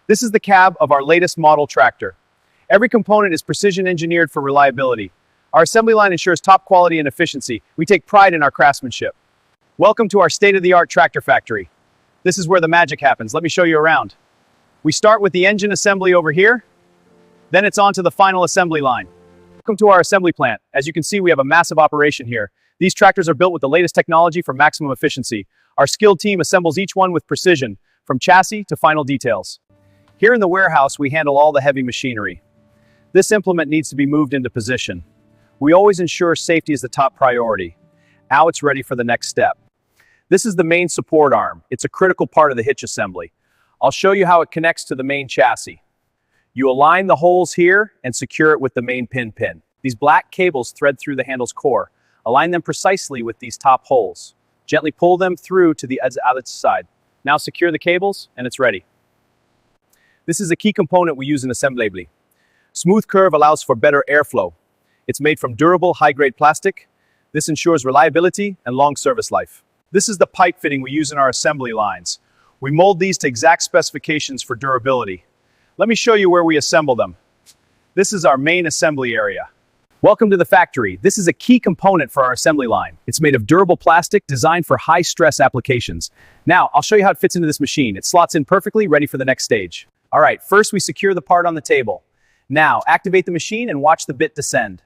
This is the cab of our latest model tractor. Every component is precision engineered for reliability. Our assembly line ensures top quality and efficiency. We take pride in our craftsmanship. Welcome to our state-of-the-art tractor factory. This is where the magic happens. Let me show you around. We start with the engine assembly over here. Then it's on to the final assembly line. Welcome to our assembly plant. As you can see, we have a massive operation here. These tractors are built with the latest technology for maximum efficiency. Our skilled team assembles each one with precision, from chassis to final details. Here in the warehouse, we handle all the heavy machinery. This implement needs to be moved into position. We always ensure safety is the top priority. Now it's ready for the next step. This is the main support arm. It's a critical part of the hitch assembly. I'll show you how it connects to the main chassis. You align the holes here and secure it with the main pin. These black cables thread through the handle's core. Align them precisely with these top holes. Gently pull them through to the other side. Now secure the cables and it's ready. This is a key component we use in assembly. Smooth curve allows for better airflow. It's made from durable, high-grade plastic. This ensures reliability and long service life. This is the pipe fitting we use in our assembly lines. We mold these to exact specifications for durability. Let me show you where we assemble them. This is our main assembly area. Welcome to the factory. This is a key component for our assembly line. It's made of durable plastic designed for high-stress applications. Now, I'll show you how it fits into this machine. It slots in perfectly, ready for the next stage. All right, first we secure the part on the table. Now, activate the machine and watch the bit descend.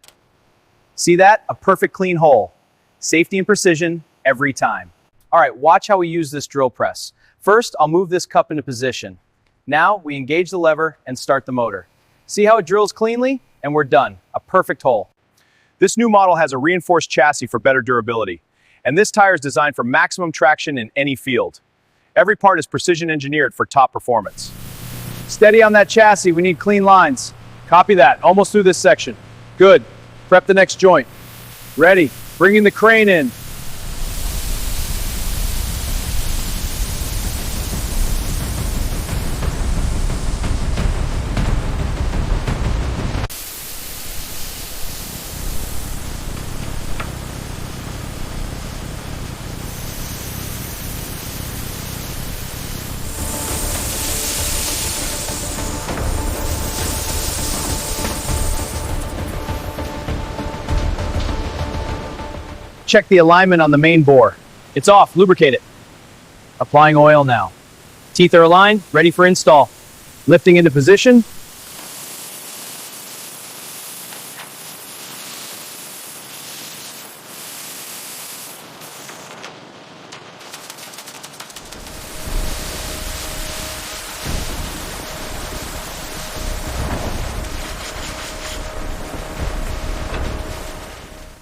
See that? A perfect clean hole. Safety and precision every time. All right, watch how we use this drill press. First, I'll move this cup into position. Now, we engage the lever and start the motor. See how it drills cleanly? And we're done. A perfect hole. This new model has a reinforced chassis for better durability. And this tire is designed for maximum traction in any field. Every part is precision engineered for top performance. Steady on that chassis, we need clean lines. Copy that, almost through this section. Good. Prep the next joint. Ready. Bringing the crane in. Check the alignment on the main bore. It's off, lubricate it. Applying oil now. Teeth are aligned, ready for install. Lifting into position.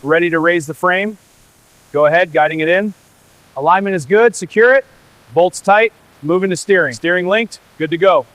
Ready to raise the frame. Go ahead, guiding it in. Alignment is good, secure it. Bolts tight, moving to steering. Steering linked, good to go.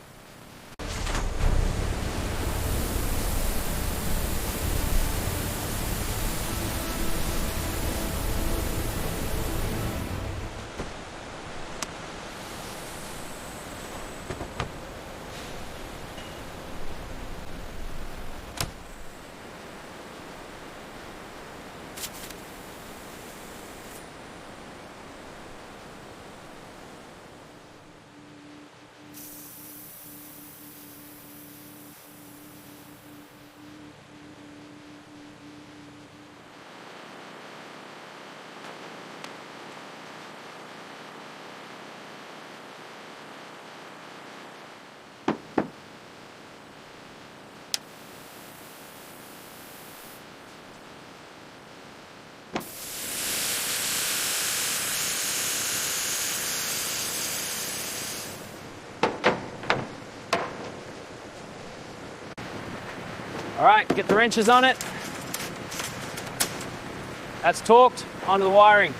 All right, get the wrenches on it. That's torqued onto the wiring.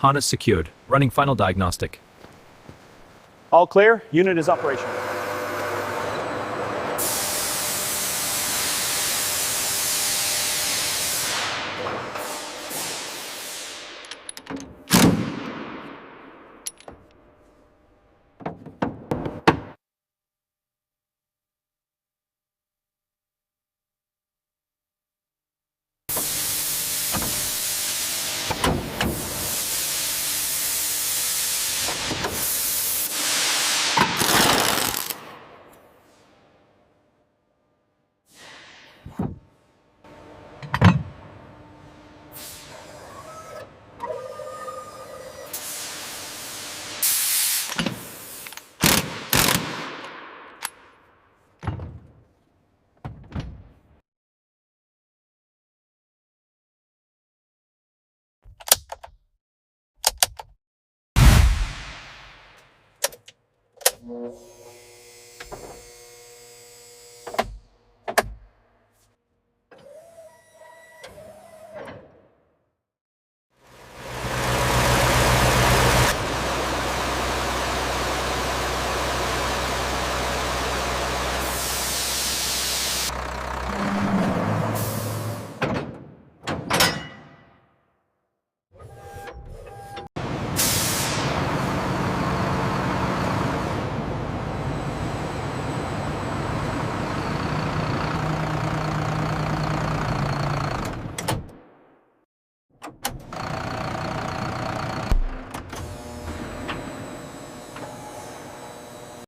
Harness secured. Running final diagnostic. All clear. Unit is operational.